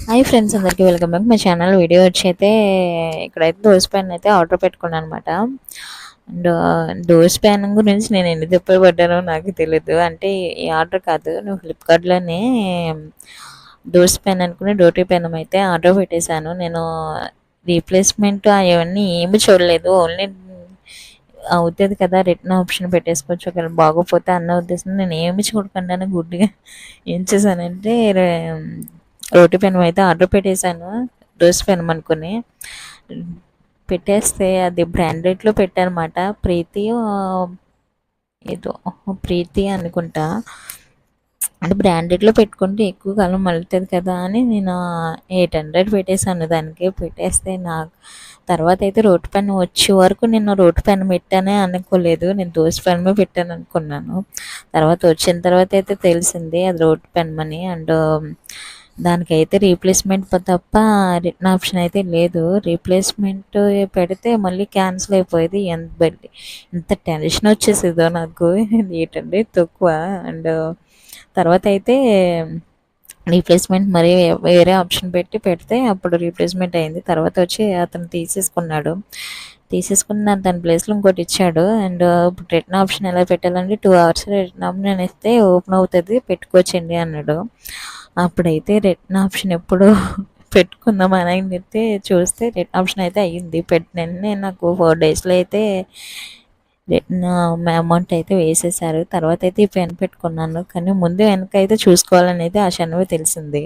Hi friends, అందరికీ welcome back my channel. Video వచ్చి అయితే ఇక్కడైతే దోశ ప్యాన్ అయితే ఆర్డర్ పెట్టుకున్నాను అనమాట. అండ్ దోశ ప్యాన్ గురించి నేను ఎన్ని తిప్పలు పడ్డానో నాకు తెలియదు. అంటే ఈ ఆర్డర్ కాదు, నేను ఫ్లిప్కార్ట్లోనే దోశ ప్యాన్ అనుకుని డోటీ ప్యాన్ అయితే ఆర్డర్ పెట్టేశాను. నేను రీప్లేస్మెంట్ అవన్నీ ఏమి చూడలేదు. ఓన్లీ అవుతుంది కదా, రిటర్న్ ఆప్షన్ పెట్టేసుకోవచ్చు ఒకవేళ బాగోపోతే అన్న ఉద్దేశం. నేను ఏమి చూడకుండానే గుడ్డిగా ఏం చేశానంటే రోటీ పెనం అయితే ఆర్డర్ పెట్టేశాను, దోశ పెనం అనుకుని. పెట్టేస్తే అది బ్రాండెడ్లో పెట్టానమాట. ఏదో ప్రీతి అనుకుంటా. అంటే బ్రాండెడ్లో పెట్టుకుంటే ఎక్కువ కాలం మలుతుంది కదా అని నేను 800 పెట్టేశాను దానికి. పెట్టేస్తే నాకు తర్వాత అయితే రోటి పెన్ వచ్చే వరకు నేను రోటి పెన్ పెట్టానే అనుకోలేదు, నేను దోశ పెనమే పెట్టాను అనుకున్నాను. తర్వాత వచ్చిన తర్వాత అయితే తెలిసింది అది రోటి పెన్ అని. అండ్ దానికైతే రీప్లేస్మెంట్ తప్ప రిటర్న్ ఆప్షన్ అయితే లేదు. రీప్లేస్మెంట్ పెడితే మళ్ళీ క్యాన్సిల్ అయిపోయేది. ఎంత టెన్షన్ వచ్చేసేదో నాకు. ఏంటంటే తక్కువ. అండ్ తర్వాత అయితే రీప్లేస్మెంట్ మరి వేరే ఆప్షన్ పెడితే అప్పుడు రీప్లేస్మెంట్ అయింది. తర్వాత వచ్చి అతను తీసేసుకున్న దాని ప్లేస్లో ఇంకోటి ఇచ్చాడు. అండ్ ఇప్పుడు రిటర్న్ ఆప్షన్ ఎలా పెట్టాలంటే 2 hours రిటర్న్ ఆప్షన్ ఇస్తే ఓపెన్ అవుతుంది, పెట్టుకోవచ్చండి అన్నాడు. అప్పుడైతే రిటర్న్ ఆప్షన్ ఎప్పుడు పెట్టుకుందాం అని అయితే చూస్తే రిటర్న్ ఆప్షన్ అయితే అయ్యింది. పెట్టిన నాకు 4 daysలో అయితే రిటర్న్ అమౌంట్ అయితే వేసేసారు. తర్వాత అయితే ఈ పెన్ పెట్టుకున్నాను, కానీ ముందు వెనక అయితే చూసుకోవాలని అయితే ఆ క్షణమే తెలిసింది.